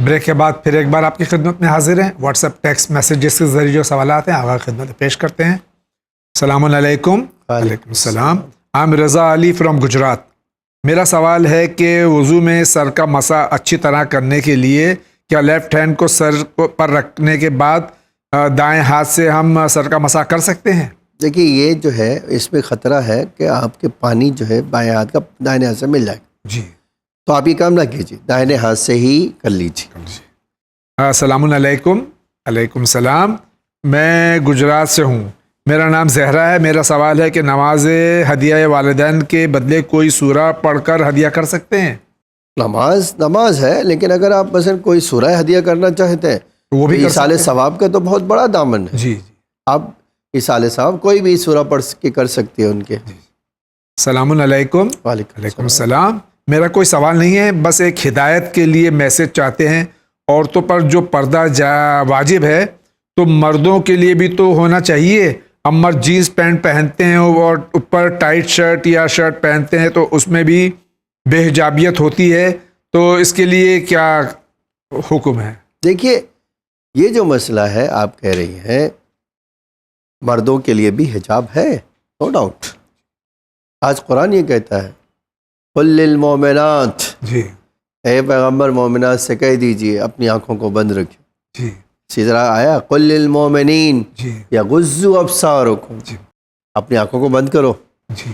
Break کے بعد پھر ایک بار آپ کی خدمت میں حاضر ہیں. واٹس ایپ ٹیکسٹ میسیجز کے ذریعے جو سوالات ہیں آغاز خدمت پیش کرتے ہیں. السلام علیکم. وعلیکم السلام. I'm Raza Ali from Gujarat. میرا سوال ہے کہ وضو میں سر کا مسح اچھی طرح کرنے کے لیے کیا لیفٹ ہینڈ کو سر پر رکھنے کے بعد دائیں ہاتھ سے ہم سر کا مسح کر سکتے ہیں؟ دیکھیے یہ جو ہے اس میں خطرہ ہے کہ آپ کے پانی جو ہے بائیں ہاتھ کا دائیں ہاتھ سے مل جائے. جی تو آپ یہ کام نہ کیجیے, دائیں ہاتھ سے ہی کر لیجیے. السلام علیکم. علیکم السلام. میں گجرات سے ہوں. میرا نام زہرا ہے. میرا سوال ہے کہ نماز ہدیہ والدین کے بدلے کوئی سورہ پڑھ کر ہدیہ کر سکتے ہیں؟ نماز ہے, لیکن اگر آپ مثلا کوئی سورہ ہدیہ کرنا چاہتے ہیں وہ بھی ایصال ثواب کا تو بہت بڑا دامن ہے. جی آپ ایصال ثواب کوئی بھی سورہ پڑھ کے کر سکتے ہیں ان کے. السلام علیکم. وعلیکم السلام. میرا کوئی سوال نہیں ہے, بس ایک ہدایت کے لیے میسج چاہتے ہیں. عورتوں پر جو پردہ واجب ہے تو مردوں کے لیے بھی تو ہونا چاہیے. ہم مرد جینس پینٹ پہنتے ہیں اور اوپر ٹائٹ شرٹ یا شرٹ پہنتے ہیں تو اس میں بھی بے حجابیت ہوتی ہے, تو اس کے لیے کیا حکم ہے؟ دیکھیے یہ جو مسئلہ ہے آپ کہہ رہی ہیں مردوں کے لیے بھی حجاب ہے, نو ڈاؤٹ. آج قرآن یہ کہتا ہے قل للمؤمنات, جی اے پیغمبر مومنات سے کہہ دیجئے اپنی آنکھوں کو بند رکھیں. جی اسی طرح آیا قل للمؤمنین جی یغضوا ابصارکم, جی اپنی آنکھوں کو بند کرو. جی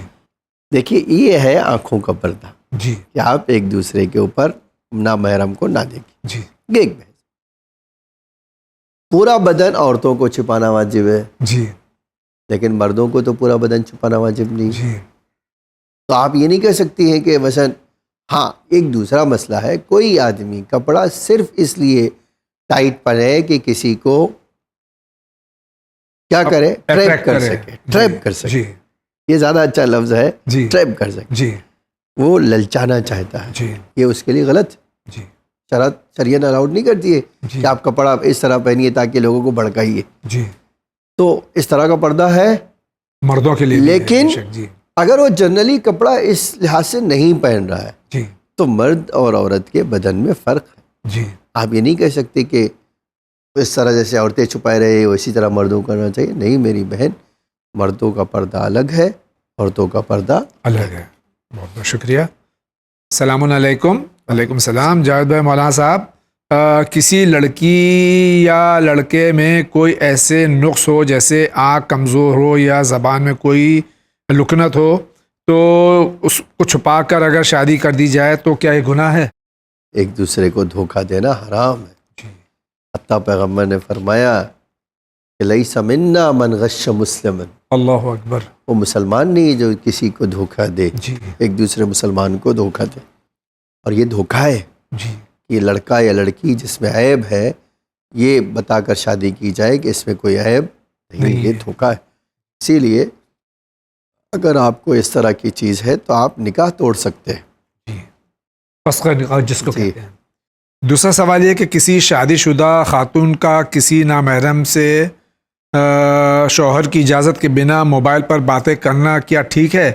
دیکھیے یہ ہے آنکھوں کا پردہ, جی کہ آپ ایک دوسرے کے اوپر نامحرم کو نہ دیکھیں. جی ایک بحث. پورا بدن عورتوں کو چھپانا واجب ہے, جی لیکن مردوں کو تو پورا بدن چھپانا واجب نہیں. جی تو آپ یہ نہیں کہہ سکتی ہیں کہ مثلا ہاں ایک دوسرا مسئلہ ہے, کوئی آدمی کپڑا صرف اس لیے ٹائٹ پہنے کہ کسی کو کیا کرے, ٹریپ کر سکے. ٹریپ کر سکے, جی یہ زیادہ اچھا لفظ ہے. جی ٹریپ کر سکے, جی وہ للچانا چاہتا ہے, جی یہ اس کے لیے غلط. جی شریعت الاؤڈ نہیں کرتی ہے جی کہ آپ کپڑا اس طرح پہنیے تاکہ لوگوں کو بھڑکائیے. جی تو اس طرح کا پردہ ہے مردوں کے لیے بھی ہے, لیکن بے شک. جی اگر وہ جنرلی کپڑا اس لحاظ سے نہیں پہن رہا ہے جی تو مرد اور عورت کے بدن میں فرق ہے. جی آپ یہ نہیں کہہ سکتے کہ اس طرح جیسے عورتیں چھپائے رہے اسی طرح مردوں کو کرنا چاہیے. نہیں میری بہن, مردوں کا پردہ الگ ہے, عورتوں کا پردہ الگ ہے. بہت بہت شکریہ. السلام علیکم. وعلیکم السلام. جاوید بھائی مولانا صاحب, کسی لڑکی یا لڑکے میں کوئی ایسے نقص ہو جیسے آنکھ کمزور ہو یا زبان میں کوئی لکنت ہو تو اس کو چھپا کر اگر شادی کر دی جائے تو کیا یہ گناہ ہے؟ ایک دوسرے کو دھوکہ دینا حرام ہے. جی حتیٰ پیغمبر نے فرمایا کہ لیس منا من غش مسلما, اللہ اکبر. وہ مسلمان نہیں جو کسی کو دھوکہ دے, جی ایک دوسرے مسلمان کو دھوکہ دے. اور یہ دھوکہ ہے, جی یہ لڑکا یا لڑکی جس میں عیب ہے یہ بتا کر شادی کی جائے کہ اس میں کوئی عیب نہیں, یہ دھوکہ ہے. اسی لیے اگر آپ کو اس طرح کی چیز ہے تو آپ نکاح توڑ سکتے ہیں. جی فسخ نکاح جس کو جی. کہتے ہیں. دوسرا سوال یہ کہ کسی شادی شدہ خاتون کا کسی نامحرم سے شوہر کی اجازت کے بنا موبائل پر باتیں کرنا کیا ٹھیک ہے,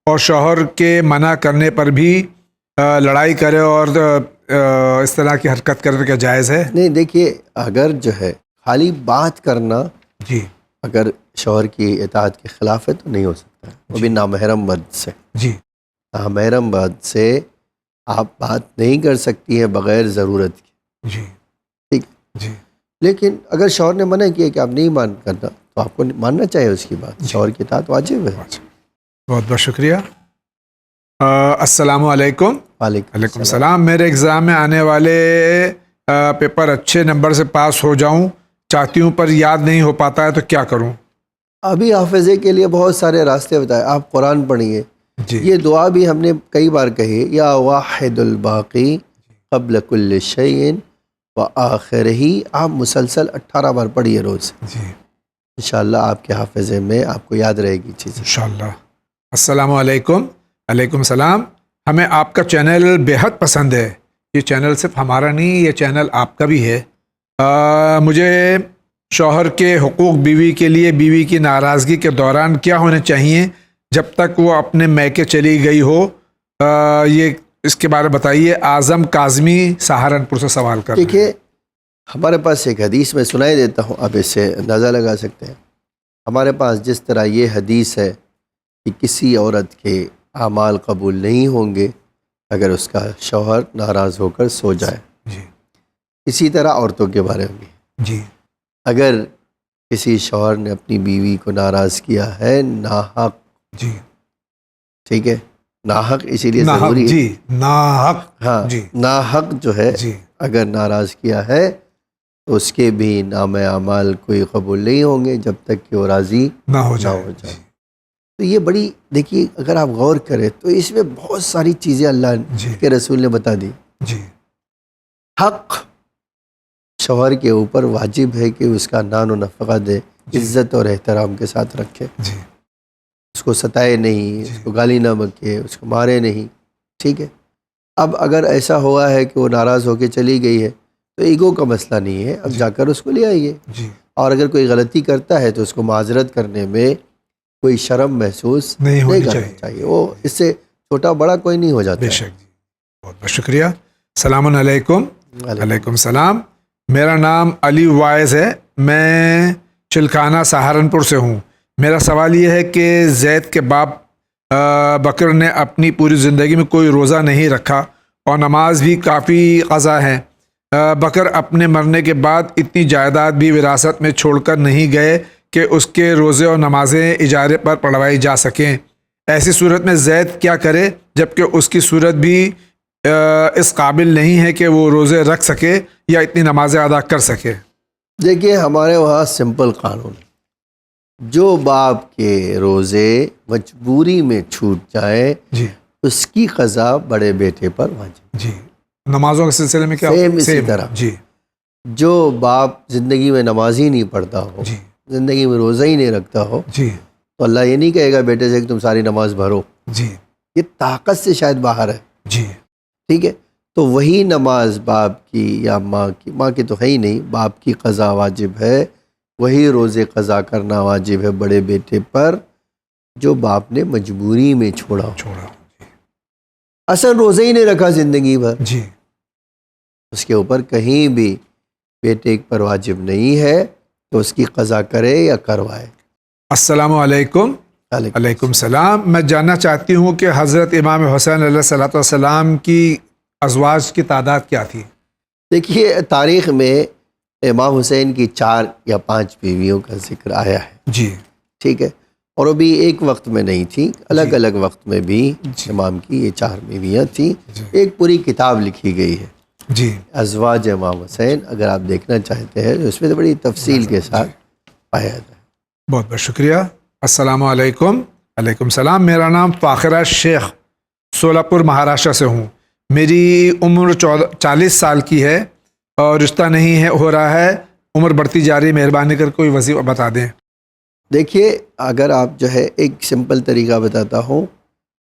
اور شوہر کے منع کرنے پر بھی لڑائی کرے اور اس طرح کی حرکت کرنا کیا جائز ہے؟ نہیں دیکھیے اگر جو ہے خالی بات کرنا جی اگر شوہر کی اطاعت کے خلاف ہے تو نہیں ہو سکتا, وہ بھی نامحرم مرد سے. جی نامحرم مرد سے آپ بات نہیں کر سکتی ہیں بغیر ضرورت کی. جی ٹھیک. جی لیکن اگر شوہر نے منع کیا کہ آپ نہیں مان کرنا تو آپ کو ماننا چاہیے اس کی بات. شوہر کی اطاعت واجب ہے. بہت بہت شکریہ. السلام علیکم. وعلیکم السلام. میرے ایگزام میں آنے والے پیپر اچھے نمبر سے پاس ہو جاؤں چاہتی ہوں پر یاد نہیں ہو پاتا ہے تو کیا کروں؟ ابھی حافظے کے لیے بہت سارے راستے بتائے. آپ قرآن پڑھیے. جی یہ دعا بھی ہم نے کئی بار کہی, یا واحد الباقی قبل کل شیء وآخرہ. آپ مسلسل 18 بار پڑھیے روز. جی انشاءاللہ آپ کے حافظے میں آپ کو یاد رہے گی چیزیں انشاءاللہ. السلام علیکم. علیکم السلام. ہمیں آپ کا چینل بے حد پسند ہے. یہ چینل صرف ہمارا نہیں, یہ چینل آپ کا بھی ہے. مجھے شوہر کے حقوق بیوی کے لیے بیوی کی ناراضگی کے دوران کیا ہونے چاہیے جب تک وہ اپنے میکے چلی گئی ہو, یہ اس کے بارے میں بتائیے. اعظم کاظمی سہارنپور سے سوال کر رہے ہیں. دیکھیے ہمارے پاس ایک حدیث میں سنائی دیتا ہوں، آپ اس سے اندازہ لگا سکتے ہیں. ہمارے پاس جس طرح یہ حدیث ہے کہ کسی عورت کے اعمال قبول نہیں ہوں گے اگر اس کا شوہر ناراض ہو کر سو جائے، جی اسی طرح عورتوں کے بارے میں بھی جی اگر کسی شوہر نے اپنی بیوی کو ناراض کیا ہے ناحق، جی ٹھیک ہے، ناحق اسی لیے ناحق، ضروری ہے، جی ناحق، ہاں جی ناحق جو ہے جی اگر ناراض کیا ہے تو اس کے بھی نام اعمال کوئی قبول نہیں ہوں گے جب تک کہ وہ راضی نہ ہو نہ جائے. ہو جائے. تو یہ بڑی دیکھیے اگر آپ غور کریں تو اس میں بہت ساری چیزیں اللہ جی کے رسول نے بتا دی. جی حق شوہر کے اوپر واجب ہے کہ اس کا نان و نفقہ دے، جی عزت اور احترام کے ساتھ رکھے، جی اس کو ستائے نہیں، جی اس کو گالی نہ بکے، اس کو مارے نہیں، ٹھیک ہے. اب اگر ایسا ہوا ہے کہ وہ ناراض ہو کے چلی گئی ہے تو ایگو کا مسئلہ نہیں ہے، اب جی جا کر اس کو لے آئیے. جی اور اگر کوئی غلطی کرتا ہے تو اس کو معذرت کرنے میں کوئی شرم محسوس نہیں نہیں ہونی کرنا چاہیے. وہ اس سے چھوٹا بڑا کوئی نہیں ہو جاتا بے ہے. شک. جی بہت بہت شکریہ. السلام علیکم. وعلیکم السلام. میرا نام علی وائز ہے، میں چلکانہ سہارنپور سے ہوں. میرا سوال یہ ہے کہ زید کے باپ بکر نے اپنی پوری زندگی میں کوئی روزہ نہیں رکھا اور نماز بھی کافی قضا ہے. بکر اپنے مرنے کے بعد اتنی جائیداد بھی وراثت میں چھوڑ کر نہیں گئے کہ اس کے روزے اور نمازیں اجارے پر پڑھوائی جا سکیں. ایسی صورت میں زید کیا کرے جبکہ اس کی صورت بھی اس قابل نہیں ہے کہ وہ روزے رکھ سکے یا اتنی نمازیں ادا کر سکے؟ دیکھیے ہمارے وہاں سمپل قانون ہے، جو باپ کے روزے مجبوری میں چھوٹ جائے جی اس کی قضا بڑے بیٹے پر واجب. جی. نمازوں کے سلسلے میں کیا؟ سیم اسی طرح جی جو باپ زندگی میں نماز ہی نہیں پڑھتا ہو، جی زندگی میں روزہ ہی نہیں رکھتا ہو، جی تو اللہ یہ نہیں کہے گا بیٹے سے کہ تم ساری نماز بھرو. جی یہ طاقت سے شاید باہر ہے، جی ٹھیک ہے. تو وہی نماز باپ کی یا ماں کی تو ہے ہی نہیں، باپ کی قضا واجب ہے. وہی روزے قضا کرنا واجب ہے بڑے بیٹے پر جو باپ نے مجبوری میں چھوڑا. اصل روزے ہی نہیں رکھا زندگی بھر، جی اس کے اوپر کہیں بھی بیٹے پر واجب نہیں ہے تو اس کی قضا کرے یا کروائے. السلام علیکم. علیکم السلام. میں جاننا چاہتی ہوں کہ حضرت امام حسین علیہ الصلوۃ والسلام کی ازواج کی تعداد کیا تھی؟ دیکھیے تاریخ میں امام حسین کی 4 یا 5 بیویوں کا ذکر آیا ہے، جی ٹھیک ہے، اور وہ بھی ایک وقت میں نہیں تھی، الگ الگ وقت میں بھی جی امام کی یہ 4 بیویاں تھیں. جی ایک پوری کتاب لکھی گئی ہے جی ازواج امام حسین، اگر آپ دیکھنا چاہتے ہیں تو اس میں تو بڑی تفصیل کے ساتھ پایا جاتا ہے. بہت بہت شکریہ. السلام علیکم. علیکم السلام. میرا نام فاخرہ شیخ سولاپور مہاراشٹر سے ہوں. میری عمر 40 سال کی ہے اور رشتہ نہیں ہے ہو رہا ہے. عمر بڑھتی جا رہی ہے، مہربانی کر کوئی وظیفہ بتا دیں. دیکھیے اگر آپ جو ہے ایک سمپل طریقہ بتاتا ہوں،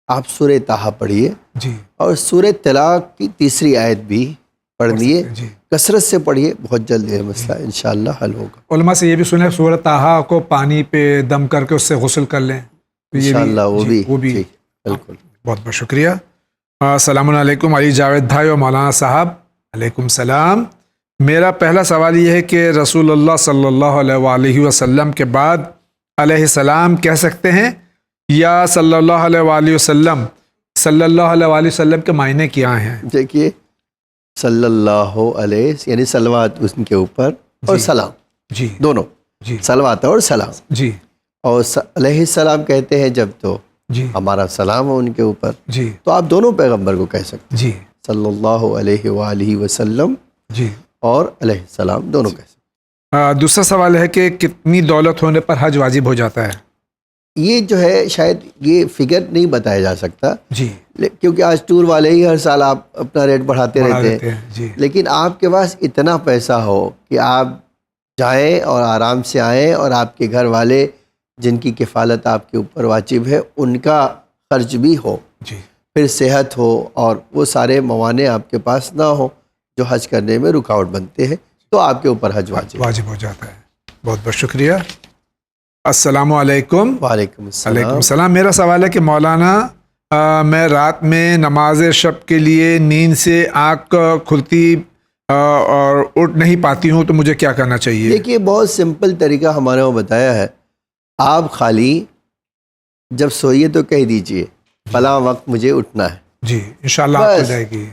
آپ سورہ طٰہٰ پڑھیے جی اور سورہ طلاق کی 3 آیت بھی پڑھ لیے، جی. کثرت سے پڑھیے، بہت جلد یہ مسئلہ انشاءاللہ حل ہوگا. علماء سے یہ بھی سنے سورہ طٰہٰ کو پانی پہ دم کر کے اس سے غسل کر لیں، تو یہ انشاءاللہ وہ بھی جی بالکل. بہت بہت شکریہ. السلام علیکم علی جاوید بھائی اور مولانا صاحب. علیکم السلام. میرا پہلا سوال یہ ہے کہ رسول اللہ صلی اللہ علیہ وآلہ وسلم کے بعد علیہ السلام کہہ سکتے ہیں یا صلی اللہ علیہ وآلہ وسلم؟ صلی اللہ علیہ وآلہ وسلم کے معنی کیا ہیں؟ دیکھیے صلی اللہ علیہ یعنی صلوات اس کے اوپر اور سلام، جی دونوں، جی صلوات اور سلام. جی اور علیہ السلام کہتے ہیں جب تو جی ہمارا سلام ہے ان کے اوپر، جی تو آپ دونوں پیغمبر کو کہہ سکتے ہیں، جی صلی اللہ علیہ وآلہ وسلم جی. اور علیہ السلام دونوں کہہ سکتے ہیں. دوسرا سوال ہے کہ کتنی دولت ہونے پر حج واجب ہو جاتا ہے؟ یہ جو ہے شاید یہ فگر نہیں بتایا جا سکتا، جی کیونکہ آج ٹور والے ہی ہر سال آپ اپنا ریٹ بڑھاتے رہتے ہیں. جی لیکن آپ کے پاس اتنا پیسہ ہو کہ آپ جائیں اور آرام سے آئیں اور آپ کے گھر والے جن کی کفالت آپ کے اوپر واجب ہے ان کا خرچ بھی ہو، جی پھر صحت ہو اور وہ سارے موانع آپ کے پاس نہ ہو جو حج کرنے میں رکاوٹ بنتے ہیں، تو آپ کے اوپر حج واجب ہو جاتا ہے. بہت بہت شکریہ. السلام علیکم. وعلیکم السلام. علیکم السلام. میرا سوال ہے کہ مولانا میں رات میں نماز شب کے لیے نیند سے آنکھ کھلتی اور اٹھ نہیں پاتی ہوں، تو مجھے کیا کرنا چاہیے؟ دیکھیے بہت سمپل طریقہ ہمارے وہاں بتایا ہے. آپ خالی جب سوئیے تو کہہ دیجئے فلاں وقت مجھے اٹھنا ہے. جی انشاءاللہ آپ ہو جائے گی.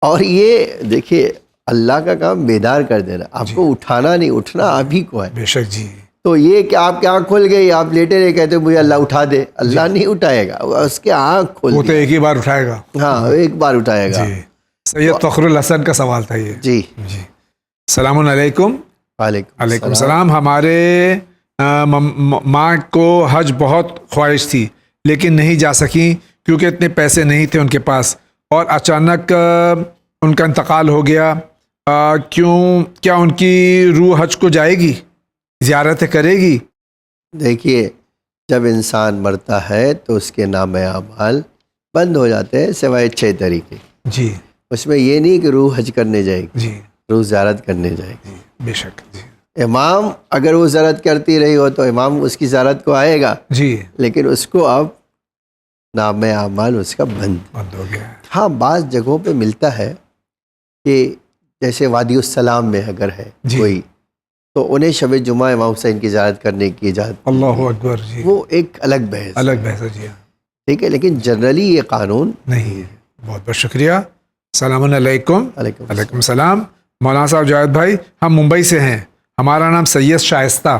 اور یہ دیکھیے اللہ کا کام بیدار کر دینا، آپ کو اٹھانا نہیں، اٹھنا آپ ہی کو ہے. بے شک جی. تو یہ کہ آپ کی آنکھ کھل گئی، آپ لیٹے رہے کہتے مجھے اللہ اٹھا دے، اللہ نہیں اٹھائے گا، اس کے آنکھ کھول وہ تو ایک ہی بار اٹھائے گا. ہاں ایک بار اٹھائے گا. جی سید فخر الحسن کا سوال تھا یہ. جی جی السلام علیکم. وعلیکم السلام. ہمارے ماں کو حج بہت خواہش تھی لیکن نہیں جا سکیں کیونکہ اتنے پیسے نہیں تھے ان کے پاس، اور اچانک ان کا انتقال ہو گیا. کیا ان کی روح حج کو جائے گی، زیارتیں کرے گی؟ دیکھیے جب انسان مرتا ہے تو اس کے نام اعمال بند ہو جاتے ہیں سوائے 6 طریقے. جی اس میں یہ نہیں کہ روح حج کرنے جائے گی، جی روح زیارت کرنے جائے گی. بے شک. جی امام اگر وہ زیارت کرتی رہی ہو تو امام اس کی زیارت کو آئے گا، جی لیکن اس کو اب نام اعمال اس کا بند ہو گیا. ہاں بعض جگہوں پہ ملتا ہے کہ جیسے وادی السلام میں اگر ہے کوئی تو انہیں شب جمعہ امام حسین کی زیارت کرنے کی اجازت. اللہ اکبر. جی وہ ایک الگ بحث ہے. جی ٹھیک ہے، لیکن جنرلی یہ قانون نہیں ہے. بہت بہت شکریہ. السلام علیکم. علیکم وعلیکم السلام. مولانا صاحب جاوید بھائی، ہم ممبئی سے ہیں، ہمارا نام سید شائستہ.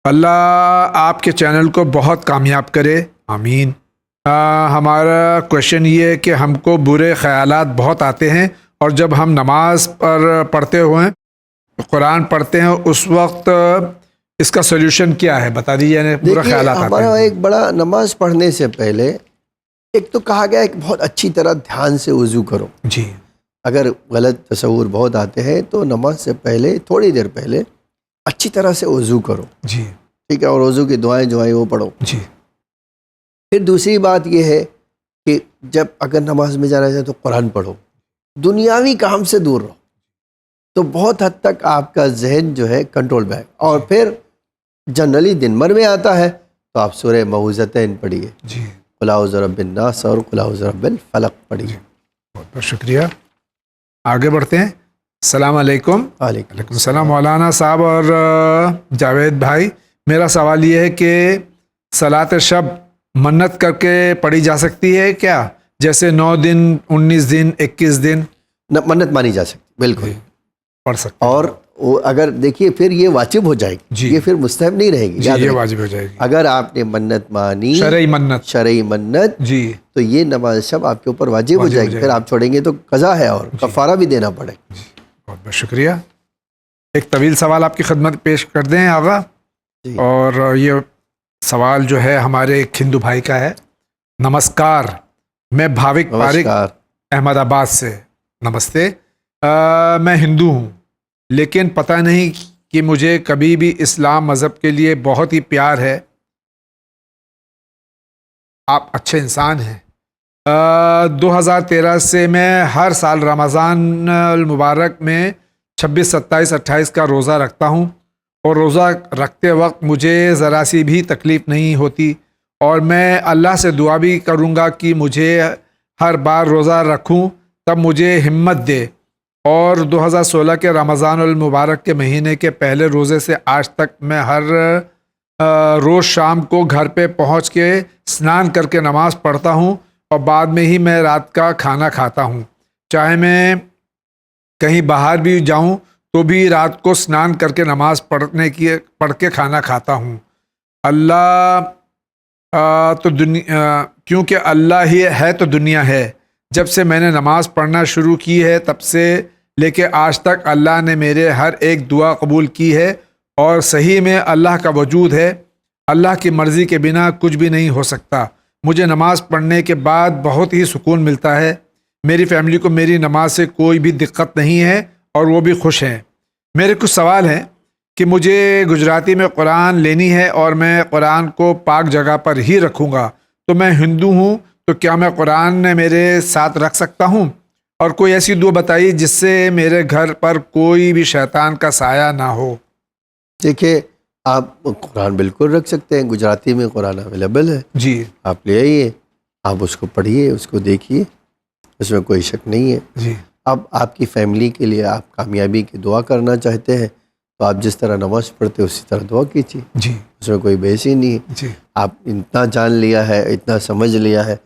اللہ آپ کے چینل کو بہت کامیاب کرے، آمین. ہمارا کویشچن یہ ہے کہ ہم کو برے خیالات بہت آتے ہیں، اور جب ہم نماز پڑھتے ہوئے قرآن پڑھتے ہیں اس وقت اس کا سولوشن کیا ہے، بتا دیجیے. برے خیالات آتے ہمارا ہیں. ایک بڑا نماز پڑھنے سے پہلے ایک تو کہا گیا کہ بہت اچھی طرح دھیان سے وضو کرو. جی اگر غلط تصور بہت آتے ہیں تو نماز سے پہلے تھوڑی دیر پہلے اچھی طرح سے وضو کرو. جی ٹھیک ہے، اور وضو کی دعائیں جو ہیں وہ پڑھو. جی. پھر دوسری بات یہ ہے کہ جب اگر نماز میں جانا چاہے تو قرآن پڑھو، دنیاوی کام سے دور رہو، تو بہت حد تک آپ کا ذہن جو ہے کنٹرول میں ہے. اور پھر جنرلی دن بھر میں آتا ہے تو آپ سورہ معوذتین پڑھیے. جی قل اعوذ برب الناس اور قل اعوذ برب الفلق پڑھیے. بہت بہت شکریہ. آگے بڑھتے ہیں. السلام علیکم. وعلیکم السلام. مولانا صاحب اور جاوید بھائی، میرا سوال یہ ہے کہ صلاۃ شب منت کر کے پڑھی جا سکتی ہے کیا؟ جیسے 9 دن، 19 دن، 21 دن. منت مانی جا سکتی، بالکل پڑھ سکتے. اور اگر دیکھیے پھر یہ واجب ہو جائے گی. جی. یہ پھر مستحب نہیں رہے گی. جی یہ واجب ہو جائے گی. اگر آپ نے منت مانی، شرعی منت. شرعی منت، جی تو یہ نماز شب آپ کے اوپر واجب ہو جائے گی. پھر آپ چھوڑیں گے تو قضا ہے اور کفارہ بھی دینا پڑے. بہت بہت شکریہ. ایک طویل سوال آپ کی خدمت پیش کر دیں آغا. جی. اور یہ سوال جو ہے ہمارے ایک ہندو بھائی کا ہے. نمسکار، میں بھاوک پارک احمد آباد سے. نمستے. میں ہندو ہوں لیکن پتہ نہیں کہ مجھے کبھی بھی اسلام مذہب کے لیے بہت ہی پیار ہے. آپ اچھے انسان ہیں. 2013 سے میں ہر سال رمضان المبارک میں 26، 27، 28 کا روزہ رکھتا ہوں، اور روزہ رکھتے وقت مجھے ذرا سی بھی تکلیف نہیں ہوتی، اور میں اللہ سے دعا بھی کروں گا کہ مجھے ہر بار روزہ رکھوں تب مجھے ہمت دے. اور 2016 کے رمضان المبارک کے مہینے کے پہلے روزے سے آج تک میں ہر روز شام کو گھر پہ پہنچ کے اسنان کر کے نماز پڑھتا ہوں، اور بعد میں ہی میں رات کا کھانا کھاتا ہوں. چاہے میں کہیں باہر بھی جاؤں تو بھی رات کو اسنان کر کے نماز پڑھ کے کھانا کھاتا ہوں. کیونکہ اللہ ہی ہے تو دنیا ہے. جب سے میں نے نماز پڑھنا شروع کی ہے تب سے لے کے آج تک اللہ نے میرے ہر ایک دعا قبول کی ہے، اور صحیح میں اللہ کا وجود ہے. اللہ کی مرضی کے بنا کچھ بھی نہیں ہو سکتا. مجھے نماز پڑھنے کے بعد بہت ہی سکون ملتا ہے. میری فیملی کو میری نماز سے کوئی بھی دقت نہیں ہے اور وہ بھی خوش ہیں. میرے کچھ سوال ہیں کہ مجھے گجراتی میں قرآن لینی ہے اور میں قرآن کو پاک جگہ پر ہی رکھوں گا. تو میں ہندو ہوں تو کیا میں قرآن میرے ساتھ رکھ سکتا ہوں؟ اور کوئی ایسی دعا بتائیے جس سے میرے گھر پر کوئی بھی شیطان کا سایہ نہ ہو. دیکھیے آپ قرآن بالکل رکھ سکتے ہیں، گجراتی میں قرآن اویلیبل ہے. جی آپ لے آئیے. آپ اس کو پڑھیے، اس کو دیکھیے، اس میں کوئی شک نہیں ہے. جی اب آپ کی فیملی کے لیے آپ کامیابی کی دعا کرنا چاہتے ہیں تو آپ جس طرح نماز پڑھتے اسی طرح دعا کیجیے، جی اس میں کوئی بحث ہی نہیں ہے. جی آپ اتنا جان لیا ہے، اتنا سمجھ لیا ہے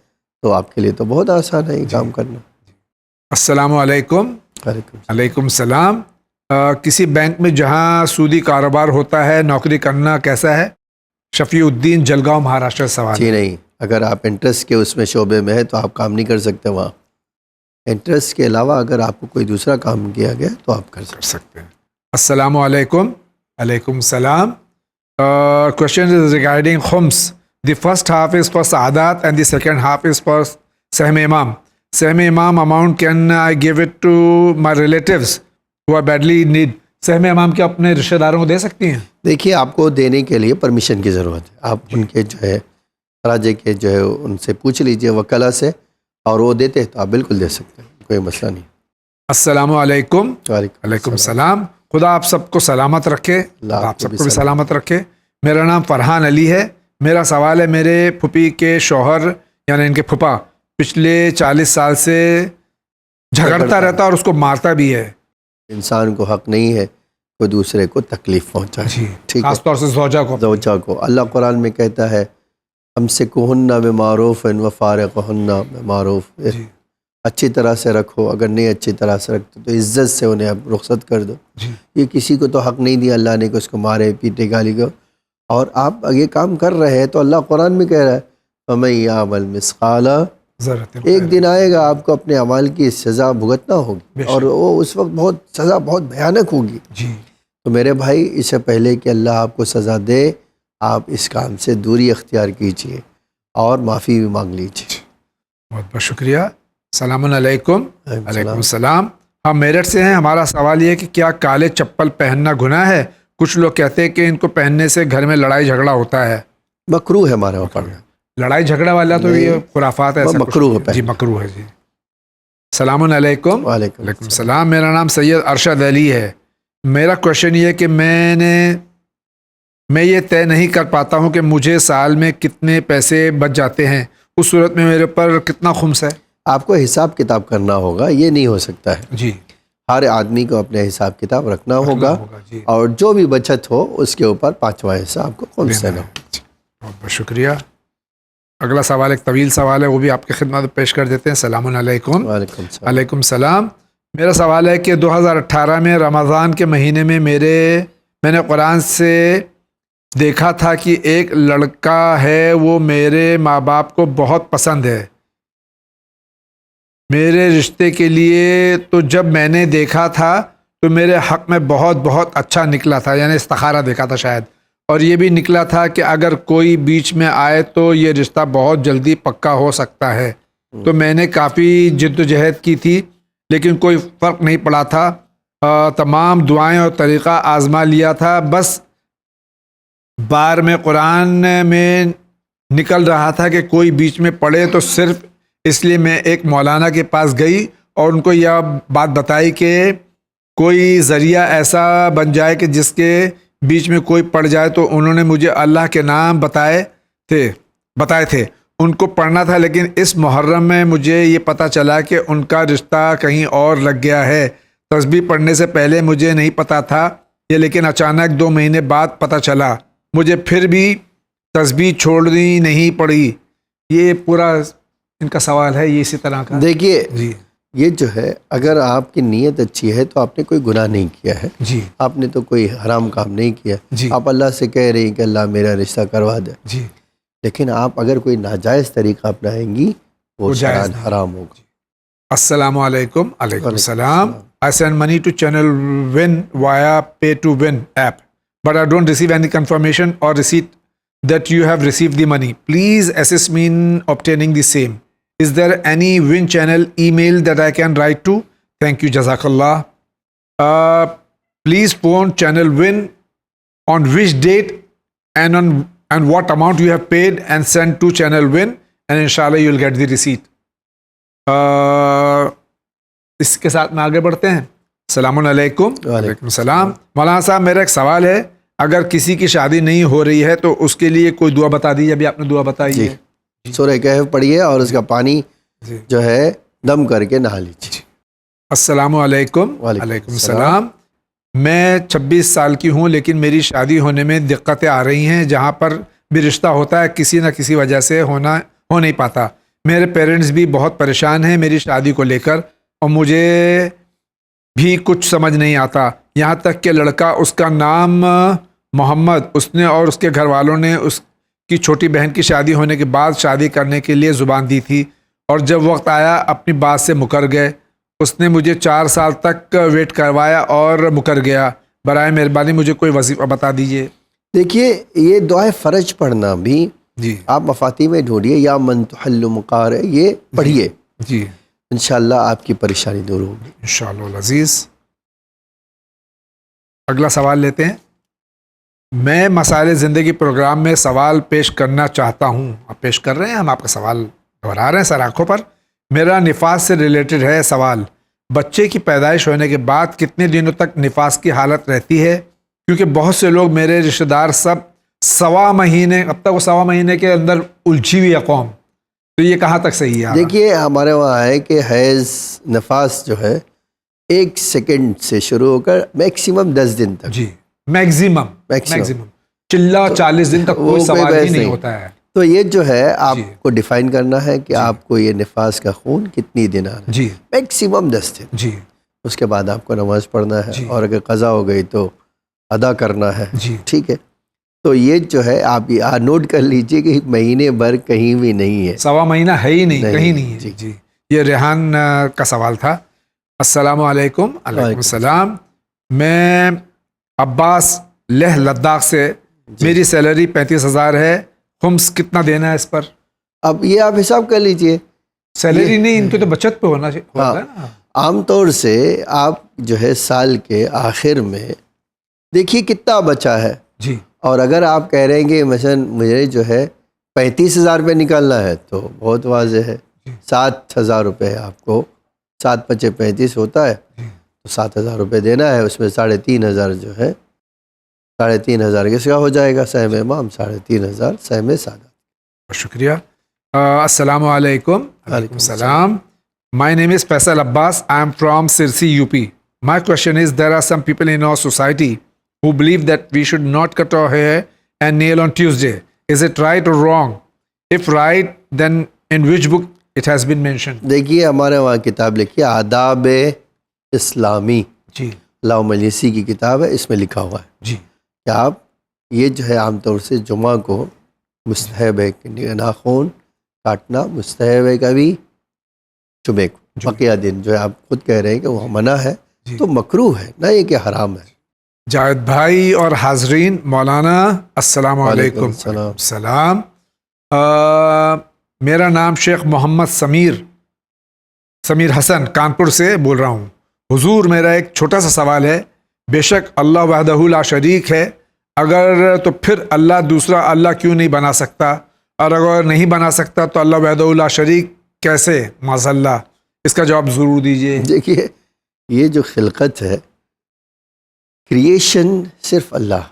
تو آپ کے لیے تو بہت آسان ہے یہ کام کرنا. السلام علیکم. وعلیکم السلام. علیکم السلام. کسی بینک میں جہاں سودی کاروبار ہوتا ہے نوکری کرنا کیسا ہے؟ شفیع الدین جلگاؤں مہاراشٹر سوال. جی نہیں، اگر آپ انٹرسٹ کے اس میں شعبے میں ہے تو آپ کام نہیں کر سکتے وہاں. انٹرسٹ کے علاوہ اگر آپ کو کوئی دوسرا کام کیا گیا تو آپ کر سکتے ہیں. السلام علیکم. علیکم السلام. Question is regarding khums. The first half is for Saadat and the second half is for Sahm Imam. Sahm Imam amount can I give it to my relatives who are badly in need? Sahm Imam کیا اپنے رشتہ داروں کو دے سکتی ہیں؟ دیکھیے، آپ کو دینے کے لیے پرمیشن کی ضرورت ہے. آپ ان کے جو ہے راجے کے جو ہے ان سے پوچھ لیجئے وکلا سے، اور وہ دیتے ہیں تو آپ بالکل دے سکتے ہیں، کوئی مسئلہ نہیں. السلام علیکم. وعلیکم السلام. خدا آپ سب کو سلامت رکھے. اللہ آپ سب کو بھی سلامت رکھے. میرا نام فرحان علی ہے. میرا سوال ہے، میرے پھوپھی کے شوہر یعنی ان کے پھوپھا پچھلے 40 سال سے جھگڑتا رہتا اور اس کو مارتا بھی ہے. انسان کو حق نہیں ہے کوئی دوسرے کو تکلیف پہنچائے. جی ٹھیک ہے، خاص طور سے زوجہ کو. اللہ قرآن میں کہتا ہے امسکوہن بمعروف وفارقوہن بمعروف. جی اچھی طرح سے رکھو، اگر نہیں اچھی طرح سے رکھتے تو عزت سے انہیں اب رخصت کر دو. جی یہ کسی کو تو حق نہیں دیا اللہ نے کہ اس کو مارے پیٹے گالی کو. اور آپ یہ کام کر رہے ہیں تو اللہ قرآن میں کہہ رہا ہے فَمَن يَعْمَلْ مِثْقَالَ، ایک دن آئے گا آپ کو اپنے اعمال کی سزا بھگتنا ہوگی، اور وہ اس وقت سزا بہت بھیانک ہوگی. جی تو میرے بھائی، اس سے پہلے کہ اللہ آپ کو سزا دے آپ اس کام سے دوری اختیار کیجیے اور معافی بھی مانگ لیجیے. بہت بہت شکریہ. السلام علیکم. علیکم علیکم السلام. ہم میرٹھ سے ہیں. ہمارا سوال یہ ہے کہ کیا کالے چپل پہننا گناہ ہے؟ کچھ لوگ کہتے ہیں کہ ان کو پہننے سے گھر میں لڑائی جھگڑا ہوتا ہے. مکروہ ہے ہمارے وہاں پڑھنا. لڑائی جھگڑا والا تو یہ خرافات ہے. مکروہ ہے. جی مکروہ ہے. جی السلام علیکم. وعلیکم السلام. میرا نام سید ارشد علی ہے. میرا کوشچن یہ ہے کہ میں یہ طے نہیں کر پاتا ہوں کہ مجھے سال میں کتنے پیسے بچ جاتے ہیں. اس صورت میں میرے پر کتنا خمس ہے؟ آپ کو حساب کتاب کرنا ہوگا، یہ نہیں ہو سکتا ہے. جی ہر آدمی کو اپنے حساب کتاب رکھنا ہوگا. جی. اور جو بھی بچت ہو اس کے اوپر 5واں حصہ آپ کو خمس دینا ہوگا. بہت بہت شکریہ. اگلا سوال ایک طویل سوال ہے، وہ بھی آپ کی خدمت میں پیش کر دیتے ہیں. السلام علیکم. وعلیکم السلام. علیکم السلام. میرا سوال ہے کہ 2018 میں رمضان کے مہینے میں میں نے قرآن سے دیکھا تھا کہ ایک لڑکا ہے، وہ میرے ماں باپ کو بہت پسند ہے میرے رشتے کے لیے. تو جب میں نے دیکھا تھا تو میرے حق میں بہت بہت اچھا نکلا تھا، یعنی استخارہ دیکھا تھا شاید، اور یہ بھی نکلا تھا کہ اگر کوئی بیچ میں آئے تو یہ رشتہ بہت جلدی پکا ہو سکتا ہے. تو میں نے کافی جد و جہد کی تھی لیکن کوئی فرق نہیں پڑا تھا. تمام دعائیں اور طریقہ آزما لیا تھا، بس بار میں قرآن میں نکل رہا تھا کہ کوئی بیچ میں پڑے تو صرف اس لیے میں ایک مولانا کے پاس گئی اور ان کو یہ بات بتائی کہ کوئی ذریعہ ایسا بن جائے کہ جس کے بیچ میں کوئی پڑ جائے. تو انہوں نے مجھے اللہ کے نام بتائے تھے ان کو پڑھنا تھا، لیکن اس محرم میں مجھے یہ پتہ چلا کہ ان کا رشتہ کہیں اور لگ گیا ہے. تسبیح پڑھنے سے پہلے مجھے نہیں پتہ تھا یہ، لیکن اچانک 2 مہینے بعد پتہ چلا. مجھے پھر بھی تسبیح چھوڑنی نہیں پڑی. یہ پورا ان کا سوال ہے، یہ اسی طرح کا. دیکھیے جی یہ جو ہے، اگر آپ کی نیت اچھی ہے تو آپ نے کوئی گناہ نہیں کیا ہے. جی آپ نے تو کوئی حرام کام نہیں کیا. جی آپ اللہ سے کہہ رہی ہیں کہ اللہ میرا رشتہ کروا دے. جی لیکن آپ اگر کوئی ناجائز طریقہ اپنائیں گی وہ جائز حرام ہوگا. السلام علیکم. علیکم السلام. I send money to Channel Win via Pay to Win app, but I don't receive any confirmation or receipt that you have received the money. Please assist me in obtaining the same. Is there any Win channel email that I can write to? Thank you. Jazakallah. Please phone Channel Win on which date and what amount you have paid and send to Channel Win, and inshallah you will get the receipt. اس کے ساتھ میں آگے بڑھتے ہیں. السلام علیکم. وعلیکم السلام. مولانا صاحب میرا ایک سوال ہے، اگر کسی کی شادی نہیں ہو رہی ہے تو اس کے لیے کوئی دعا بتا دیجیے. ابھی آپ نے دعا بتائی ہے. سورہ کہف پڑھیے اور اس کا پانی جی جو ہے دم کر کے نہا لیجیے. السلام علیکم. وعلیکم السلام. میں 26 سال کی ہوں لیکن میری شادی ہونے میں دقتیں آ رہی ہیں. جہاں پر بھی رشتہ ہوتا ہے کسی نہ کسی وجہ سے ہو نہیں پاتا. میرے پیرنٹس بھی بہت پریشان ہیں میری شادی کو لے کر اور مجھے بھی کچھ سمجھ نہیں آتا. یہاں تک کہ لڑکا اس کا نام محمد اس نے اور اس کے گھر والوں نے اس کی چھوٹی بہن کی شادی ہونے کے بعد شادی کرنے کے لیے زبان دی تھی اور جب وقت آیا اپنی بات سے مکر گئے. اس نے مجھے 4 سال تک ویٹ کروایا اور مکر گیا. برائے مہربانی مجھے کوئی وظیفہ بتا دیجیے. دیکھیے یہ دعائے فرج پڑھنا بھی جی آپ مفاتیح میں ڈھونڈیے یا من تحل مقار یہ پڑھیے جی انشاءاللہ آپ کی پریشانی دور ہوگی. انشاءاللہ العزیز. اگلا سوال لیتے ہیں. میں مسائل زندگی پروگرام میں سوال پیش کرنا چاہتا ہوں. آپ پیش کر رہے ہیں, ہم آپ کا سوال دہرا رہے ہیں سر آنکھوں پر. میرا نفاس سے ریلیٹڈ ہے سوال. بچے کی پیدائش ہونے کے بعد کتنے دنوں تک نفاس کی حالت رہتی ہے؟ کیونکہ بہت سے لوگ میرے رشتہ دار سب 1.25 مہینے اب تک وہ 1.25 مہینے کے اندر الجھی ہوئی ہے قوم. تو یہ کہاں تک صحیح ہے؟ دیکھیے ہمارے وہاں ہے کہ حیض نفاس جو ہے 1 سیکنڈ سے شروع ہو کر میکسیمم 10 دن تک. جی میکسیمم چلا 40 دن تک کوئی سوال ہی نہیں ہوتا ہے. تو یہ جو ہے آپ کو ڈیفائن کرنا ہے کہ آپ کو یہ نفاس کا خون کتنی دن آ رہا ہے. جی میکسیمم 10 دن. جی اس کے بعد آپ کو نماز پڑھنا ہے جی. اور اگر قضا ہو گئی تو ادا کرنا ہے. جی ٹھیک ہے. تو یہ جو ہے آپ نوٹ کر لیجئے کہ مہینے بھر کہیں بھی نہیں ہے. 1.25 مہینہ ہے ہی نہیں, کہیں نہیں ہے. جی. جی یہ ریحان کا سوال تھا. السلام علیکم. علیکم السلام. میں عباس لہ لداخ سے. میری سیلری 35,000 ہے. خمس کتنا دینا ہے اس پر؟ اب یہ آپ حساب کر لیجئے. سیلری نہیں, ان کے تو بچت پہ ہونا چاہیے. عام طور سے آپ جو ہے سال کے آخر میں دیکھیے کتنا بچا ہے. جی اور اگر آپ کہہ رہے ہیں کہ مثلا مجھے جو ہے 35,000 روپے نکالنا ہے تو بہت واضح ہے. 7,000 روپے آپ کو 7 × 5 = 35 ہوتا ہے. تو 7,000 روپے دینا ہے. اس میں 3,500 جو ہے 3,500 کس کا ہو جائے گا؟ سہم امام 3,500 سہم سادہ. شکریہ. السلام علیکم. وعلیکم السلام. My name is Faisal Abbas. I am from Sirsi, UP. My question is, there are some people in our society who believe that we should not cut our hair and nail on Tuesday. Is it right or wrong? If right, then in which book it has been mentioned? دیکھیے ہمارے وہاں کتاب لکھی ہے آداب اسلامی. جی علامہ مجلسی کی کتاب ہے. اس میں لکھا ہوا ہے جی کہ آپ یہ جو ہے عام طور سے جمعہ کو مستحب ہے کہ ناخن کاٹنا مستحب ہے. کبھی جمعے کو بقیہ دن جو ہے آپ خود کہہ رہے ہیں کہ وہ منع ہے تو مکروہ ہے, نہ یہ کہ حرام ہے. جاوید بھائی اور حاضرین مولانا السلام علیکم. السلام. میرا نام شیخ محمد سمیر حسن کانپور سے بول رہا ہوں. حضور میرا ایک چھوٹا سا سوال ہے. بے شک اللہ وحدہ لا شریک ہے, اگر تو پھر اللہ دوسرا اللہ کیوں نہیں بنا سکتا, اور اگر نہیں بنا سکتا تو اللہ وحدہ لا شریک کیسے؟ معاذ اللہ. اس کا جواب ضرور دیجیے. دیکھیے یہ جو خلقت ہے کریشن صرف اللہ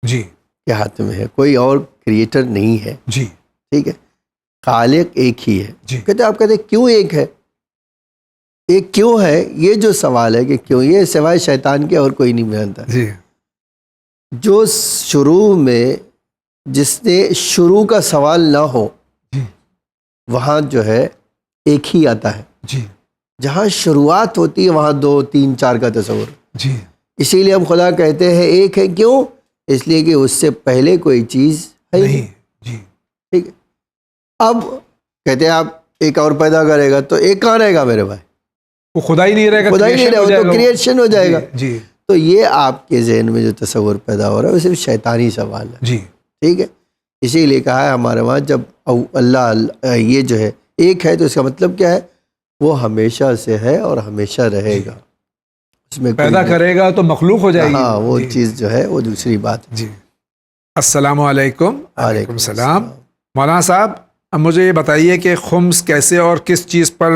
جی کے ہاتھ میں ہے, کوئی اور کریٹر نہیں ہے. جی ٹھیک ہے. خالق ایک ہی ہے. جی کہتے آپ کہتے ہیں کیوں ایک ہے؟ ایک کیوں ہے یہ جو سوال ہے کہ کیوں, یہ سوائے شیطان کے اور کوئی نہیں جانتا. جی جو شروع میں جس نے شروع کا سوال نہ ہو جی وہاں جو ہے ایک ہی آتا ہے. جی جہاں شروعات ہوتی ہے وہاں 2 3 4 کا تصور. جی اسی لیے ہم خدا کہتے ہیں ایک ہے. کیوں؟ اس لیے کہ اس سے پہلے کوئی چیز ہے نہیں. جی ٹھیک ہے. اب کہتے ہیں آپ ایک اور پیدا کرے گا تو ایک کہاں رہے گا میرے بھائی؟ وہ خدا ہی نہیں رہے گا, خدا ہی نہیں رہے گا تو کریشن ہو جائے گا. جی تو یہ آپ کے ذہن میں جو تصور پیدا ہو رہا ہے وہ صرف شیطانی سوال ہے. جی ٹھیک ہے. اسی لیے کہا ہے ہمارے وہاں جب اللہ یہ جو ہے ایک ہے تو اس کا مطلب کیا ہے؟ وہ ہمیشہ سے ہے اور ہمیشہ رہے گا. اس میں پیدا کرے گا تو مخلوق ہو جائے گی. ہاں وہ چیز جو ہے وہ دوسری بات ہے. جی السلام علیکم. وعلیکم السلام. مولانا صاحب مجھے یہ بتائیے کہ خمس کیسے اور کس چیز پر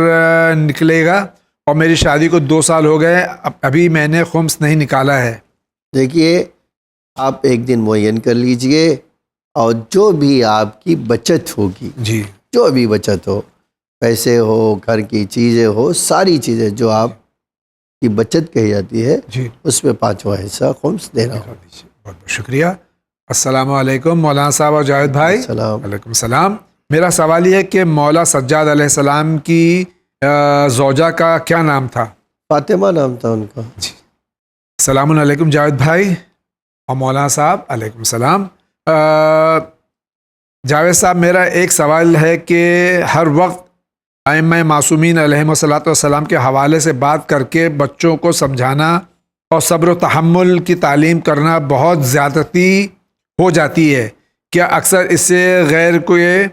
نکلے گا؟ اور میری شادی کو 2 سال ہو گئے, ابھی میں نے خمس نہیں نکالا ہے. دیکھیے آپ ایک دن معین کر لیجئے اور جو بھی آپ کی بچت ہوگی جی جو بھی بچت ہو، پیسے ہو، گھر کی چیزیں ہو، ساری چیزیں جو آپ کی بچت کہی جاتی ہے جی اس میں 5واں حصہ خمس دینا ہو۔ بہت بہت شکریہ۔ السلام علیکم مولانا صاحب اور جاوید بھائی۔ السلام۔ وعلیکم السلام۔ میرا سوال یہ ہے کہ مولا سجاد علیہ السلام کی زوجہ کا کیا نام تھا؟ فاطمہ نام تھا ان کا۔ جی السلام علیکم جاوید بھائی اور مولانا صاحب۔ علیکم السلام۔ جاوید صاحب، میرا ایک سوال ہے کہ ہر وقت ائمہ معصومین علیہم الصلوۃ والسلام کے حوالے سے بات کر کے بچوں کو سمجھانا اور صبر و تحمل کی تعلیم کرنا بہت زیادتی ہو جاتی ہے، کیا اکثر اس سے غیر کو یہ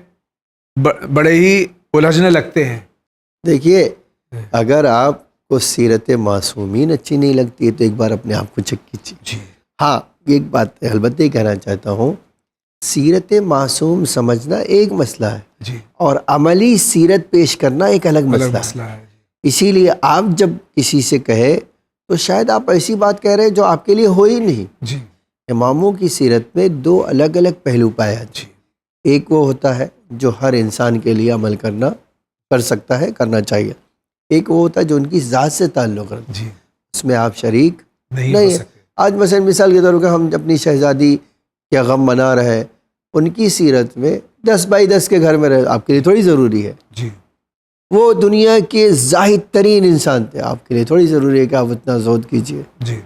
بڑے ہی الجھنے لگتے ہیں؟ دیکھیے، اگر آپ کو سیرت معصومین اچھی نہیں لگتی ہے تو ایک بار اپنے آپ کو چیک کیجیے۔ جی ہاں، ایک بات البتہ یہ کہنا چاہتا ہوں، سیرت معصوم سمجھنا ایک مسئلہ ہے جی اور عملی سیرت پیش کرنا ایک الگ مسئلہ ہے۔ ہے۔ اسی لیے آپ جب کسی سے کہے تو شاید آپ ایسی بات کہہ رہے ہیں جو آپ کے لیے ہو ہی نہیں۔ جی اماموں کی سیرت میں 2 الگ الگ پہلو پائے جاتے ہیں۔ ایک وہ ہوتا ہے جو ہر انسان کے لیے عمل کر سکتا ہے، کرنا چاہیے۔ ایک وہ ہوتا ہے جو ان کی ذات سے تعلق رکھتا ہے، جی اس میں آپ شریک نہیں نہیں ہو ہے۔ سکتے۔ آج مثال کے طور پر ہم اپنی شہزادی کیا غم منا رہے ہیں، ان کی سیرت میں 10 بائی 10 کے گھر میں رہے آپ کے لیے تھوڑی ضروری ہے۔ جی وہ دنیا کے زاہد ترین انسان تھے، آپ کے لیے تھوڑی ضروری ہے کہ آپ اتنا زہد کیجیے۔ جی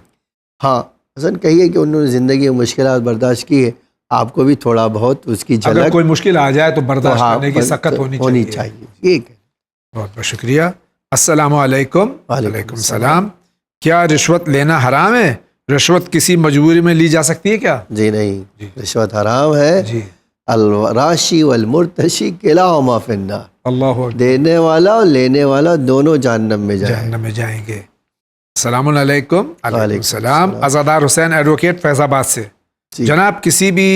ہاں، حسن کہیے کہ انہوں نے زندگی میں مشکلات برداشت کی ہے، آپ کو بھی تھوڑا بہت اس کی اگر جھلک کوئی مشکل آ جائے تو برداشت ہاں کرنے کی سکت ہونی چاہیے۔ ٹھیک ہے۔ بہت بہت شکریہ۔ السلام علیکم۔ وعلیکم السلام۔ کیا رشوت لینا حرام ہے؟ رشوت کسی مجبوری میں لی جا سکتی ہے کیا؟ جی نہیں، رشوت حرام ہے۔ جی الراشی والمرتشی کلاہما فی النار، اللہ اکبر۔ دینے والا اور لینے والا دونوں جہنم میں جائیں۔ جہنم میں جائیں گے۔ السلام علیکم۔ علیکم وعلیکم السلام۔ السلام۔ عزادار حسین، ایڈوکیٹ فیض آباد سے۔ جی۔ جناب، کسی بھی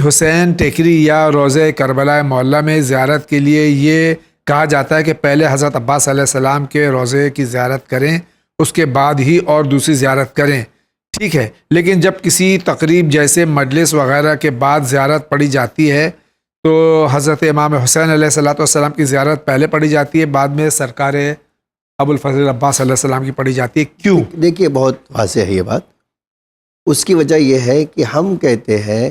حسین ٹیکری یا روضہ کربلا معلیٰ میں زیارت کے لیے یہ کہا جاتا ہے کہ پہلے حضرت عباس علیہ السلام کے روضے کی زیارت کریں، اس کے بعد ہی اور دوسری زیارت کریں، ٹھیک ہے، لیکن جب کسی تقریب جیسے مجلس وغیرہ کے بعد زیارت پڑھی جاتی ہے تو حضرت امام حسین علیہ السلام کی زیارت پہلے پڑھی جاتی ہے، بعد میں سرکار ابو الفضل عباس علیہ السلام کی پڑھی جاتی ہے، کیوں؟ دیکھیے، بہت واضح ہے یہ بات۔ اس کی وجہ یہ ہے کہ ہم کہتے ہیں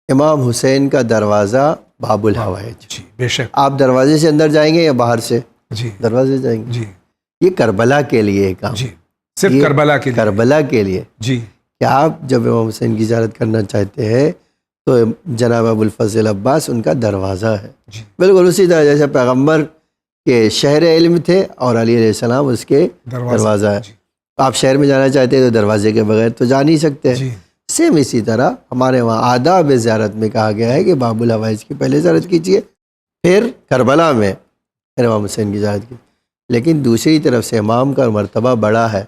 امام حسین کا دروازہ باب الحوائج۔ جی بے شک۔ آپ دروازے سے اندر جائیں گے یا باہر سے؟ جی دروازے سے جائیں گے۔ جی یہ کربلا کے لیے کام، جی صرف یہ کربلا کے لیے۔ کربلا کے لیے جی کہ آپ جب امام حسین کی زیارت کرنا چاہتے ہیں تو جناب ابو الفضل عباس ان کا دروازہ ہے۔ جی بالکل اسی طرح جیسے پیغمبر کے شہر علم تھے اور علی علیہ السلام اس کے دروازہ ہے۔ جی آپ شہر میں جانا چاہتے ہیں تو دروازے کے بغیر تو جا نہیں سکتے۔ جی سیم اسی طرح ہمارے وہاں آداب زیارت میں کہا گیا ہے کہ باب الحوائج کی پہلے زیارت کیجیے، پھر کربلا میں پھر امام حسین کی زیارت کی۔ لیکن دوسری طرف سے امام کا مرتبہ بڑا ہے۔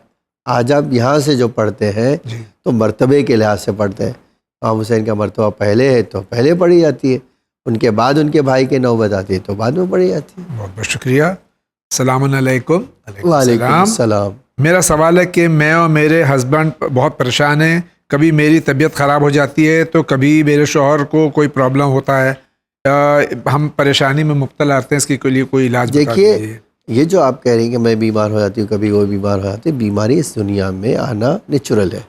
آج آپ یہاں سے جو پڑھتے ہیں جی تو مرتبے کے لحاظ سے پڑھتے ہیں۔ امام حسین کا مرتبہ پہلے ہے تو پہلے پڑھی جاتی ہے، ان کے بعد ان کے بھائی کے نوبت آتی ہے تو بعد میں پڑھی جاتی ہے۔ بہت بہت شکریہ۔ السلام علیکم۔ وعلیکم السلام۔ میرا سوال ہے کہ میں اور میرے ہسبینڈ بہت پریشان ہیں، کبھی میری طبیعت خراب ہو جاتی ہے تو کبھی میرے شوہر کو کوئی پرابلم ہوتا ہے، ہم پریشانی میں مبتلا رہتے ہیں، اس کے لیے کوئی علاج بتا دیکھیے، دیجیے۔ یہ جو آپ کہہ رہے ہیں کہ میں بیمار ہو جاتی ہوں، کبھی وہ بیمار ہو جاتے ہیں، بیماری اس دنیا میں آنا نیچرل ہے۔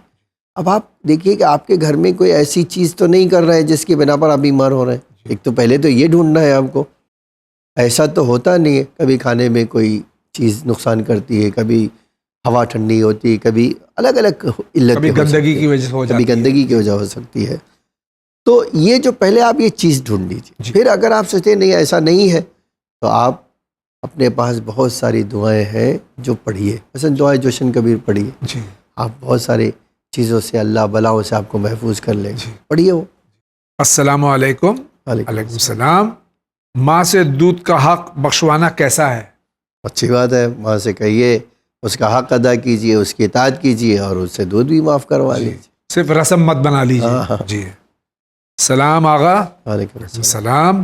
اب آپ دیکھیے کہ آپ کے گھر میں کوئی ایسی چیز تو نہیں کر رہے ہیں جس کی بنا پر آپ بیمار ہو رہے ہیں۔ ایک تو پہلے تو یہ ڈھونڈنا ہے آپ کو، ایسا تو ہوتا نہیں ہے، کبھی کھانے میں کوئی چیز نقصان کرتی ہے، کبھی ہوا ٹھنڈی ہوتی ہے، کبھی الگ الگ علتیں کبھی ہو گندگی سکتی کی ہیں، وجہ سے ہو کبھی جاتی ہے۔ گندگی کی وجہ ہو سکتی ہے۔ تو یہ جو پہلے آپ یہ چیز ڈھونڈ لیجیے، جی۔ پھر اگر آپ سوچتے ہیں نہیں ایسا نہیں ہے تو آپ اپنے پاس بہت ساری دعائیں ہیں جو پڑھیے، مثلا دعائے جوشن کبیر پڑھیے، جی آپ بہت ساری چیزوں سے اللہ بلاؤں سے آپ کو محفوظ کر لیں گے، جی۔ پڑھیے وہ۔ السلام علیکم۔ وعلیکم علیکم السلام۔ ماں سے دودھ کا حق بخشوانا کیسا ہے؟ اچھی بات ہے، ماں سے کہیے اس کا حق ادا کیجیے، اس کی اطاعت کیجیے اور اس سے دودھ بھی معاف کروا جی، لیجیے۔ صرف رسم مت بنا لیجیے۔ ہاں، ہاں۔ جی۔ سلام آغا۔ وعلیکم السلام۔ سلام۔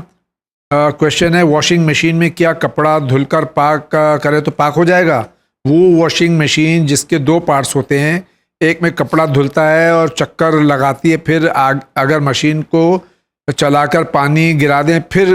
کوشچن ہے، واشنگ مشین میں کیا کپڑا دھل کر پاک کرے تو پاک ہو جائے گا؟ وہ واشنگ مشین جس کے 2 پارٹس ہوتے ہیں، ایک میں کپڑا دھلتا ہے اور چکر لگاتی ہے، پھر اگر مشین کو چلا کر پانی گرا دیں پھر